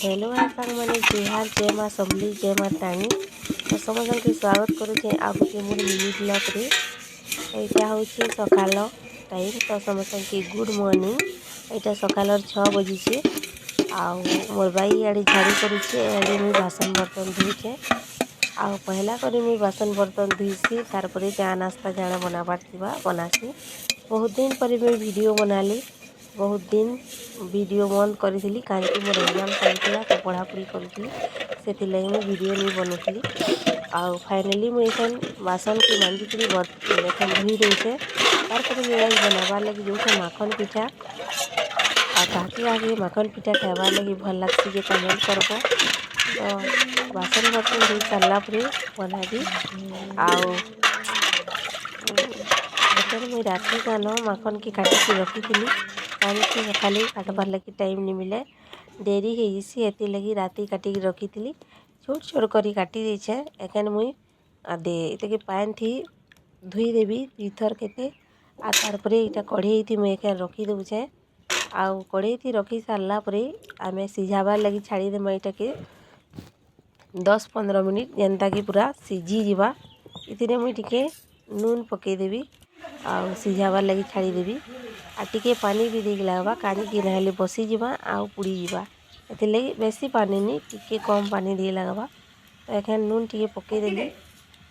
Hello सांग मैंने जुहार जय माँ समली जय माँ ताणी तो समस्त के स्वागत करुचे आ गोटे मोर मिनी ब्लॉग रे यहाँ हूँ सकाल टाइम तो समस्त के गुड मॉर्निंग यहाँ सकाल 6 बजे आउ मोर भाई इे झाड़ू करुचे इे मुझे बासन बर्तन धोचे आउ पहला करी मुझे बासन बर्तन धोसी तार पर चा नास्ता जाने बनाबार थी बनासी बहुत दिन पर मुझे वीडियो बनाली बहुत दिन वीडियो बंद करी कहीं मोर एग्जाम चलता तो पढ़ापढ़ी करी से मुझे वीडियो नहीं बनूली आउ फाइनाली मुझे बासन को मांजिक धोई दूचे तार पर मुझे बनाबार लगी जो माखन पिठा आगे माखन पिठा खाबार लगी भल लगसी जे कमेंट करब तो बासन बर्तन धोई सारापर बनाबी आउ मुझे राति गान माखन की काटिकी रखी कहीं खाली काटबार लगी टाइम नहीं मिले डेरी है लगी राति काटिकी रखी छोट छोट करी काटी देछे एखन मुई आदे पान थी धुई देवी दुईथर केते आ तार पर यहाँ कढ़ई थी मुझे एखन रखी दूचे आउ कढ़ई थी रखी सारा पर आम सीझाबार लगी छाड़ी देमा यहाँ के 10-15 मिनिट जेनता कि पूरा सीझी जीवा इतने मुई टिके नून पकईदेवी आउ सीझाबार लगी छाड़ीदेवी आ टिके पानी भी देख लगवा कहीं ना बसीजा आउ पुड़ी जावा ये बेसी पानी नहीं टिके कम पानी दिए लगवा तो एखन नून टिके पकईदेली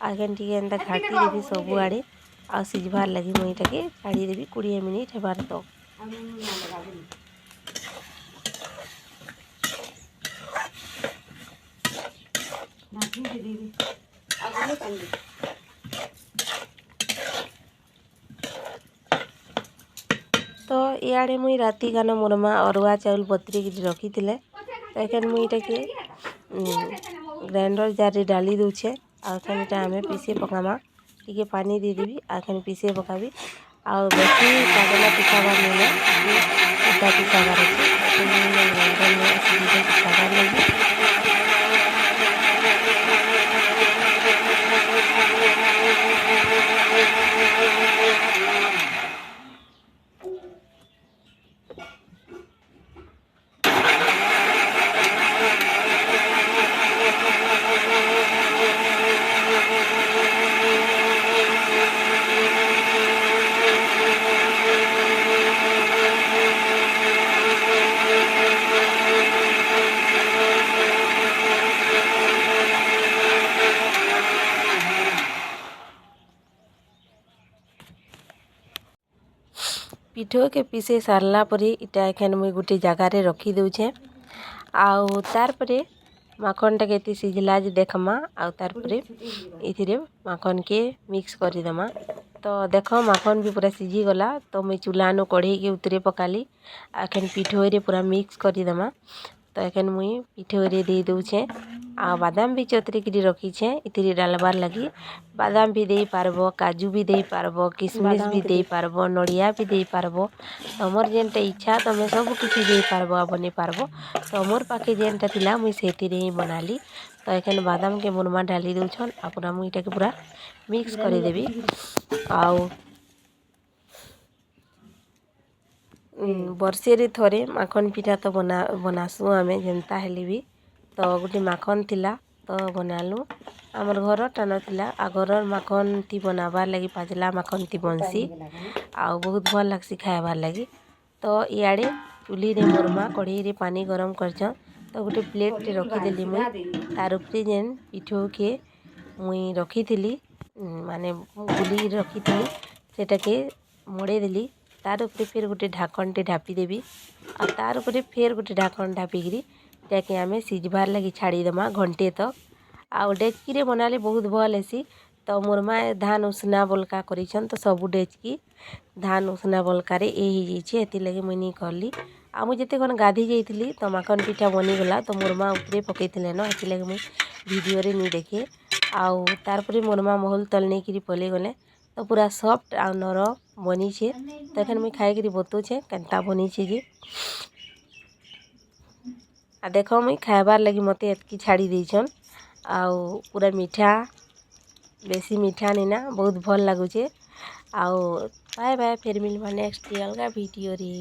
आखन टिके एंता घाटी देवी सबू आड़े आ सीझबार लगी मुई के छाड़ीदेवी 20 मिनिट हेबार तो तो इे मुई राति गान मोर माँ अरुआ चाउल बतरी रखी थे तो एखन मुई के ग्राइंडर जार रे डाली दूचे आखन आम पीसे पकामा टिके पानी दे देवी आखन पीसे पकाबी आउ बेसी पागला पिसाबार नहीं इटा पिसाबार अच्छे ग्राइंडर में पिसाबार लगी पिठो के पीसे सारला पर इटा एखन मुई गोटे जगार रखी दूचे आउ तार पर माखनटा के सीझला देखमा आउ तार पर इथिरे माखन के मिक्स करदेमा तो देख माखन भी पूरा सीझी गला तो मुई चूल्हानु कढ़ई के उतरे पकाली आखन पिठो रे पूरा मिक्स करदेमा तो एखन मुई पिठो रे दे दूचे आ बादाम भी चतरिकी रखीछे इतिरी डालबार लगी बादाम भी दे पारबो काजू भी दे पारबो किशमिश भी दे पारबो नड़िया भी दे पारबो तमर जेनटा इच्छा तमे सब किसी दे पारबो आ बने पारबो तो मोर पाखे जेनटा थिला मुई सेतिरे ही बनाली तो एखन बादाम के मोर माँ डाली दउछन आ पूरा मुई के पूरा मिक्स कर देवी आउ वर्षे रे थरे माखन पिठा तो बनासु आमे जेनता हेले भी तो गोटे माखन थिला तो बनालु आमर घर टाण थिला आ घर माखन थी बनाबार लगी पाजला माखन थी बनसी आउ बहुत भल लागसी खाइबार लगी तो इे चूल्ही रे मोर माँ कढ़ई रे पानी गरम करछन तो गोटे प्लेट रे रखीदेली मुई तार उपरे जेन पिठो के मुई रखी थी माने गुली रखी थी सेटा के मोड़े देली तार उपरे फिर गोटे ढाकन टे ढापी देवी आ तार उपरे फिर गोटे ढाकन ढापिकी ताकि आम सीझबार लगी छाड़ीदेमा घंटे तक आउ डेचकी रे बनाले बहुत भल हेसी तो मोर माँ धान उसना बलका करिछन तो सबू डेचकी धान उसना बलकार ये लगे मुई नहीं करली आ मुझे जिते कौन गाधी जाइली तो माखन पिठा बनीगला तो मोर माँ उपरे पकई न ये लगे मुई वीडियो रे नहीं देखे आउ तार पर मोर माँ महल तल नहीं करी पलि गले तो पूरा सॉफ्ट आ नरम बनीछे तो एखन मुई खाई बतौछे केनता बनीछे जे आ देख मुई खाइबार लगी मते एतकी छाड़ी देछन आउ पूरा मीठा बेसी मीठा नहीं ना बहुत भल लगुचे आउ बाय बाय फिर मिलवा नेक्स्ट अलगा वीडियो रे।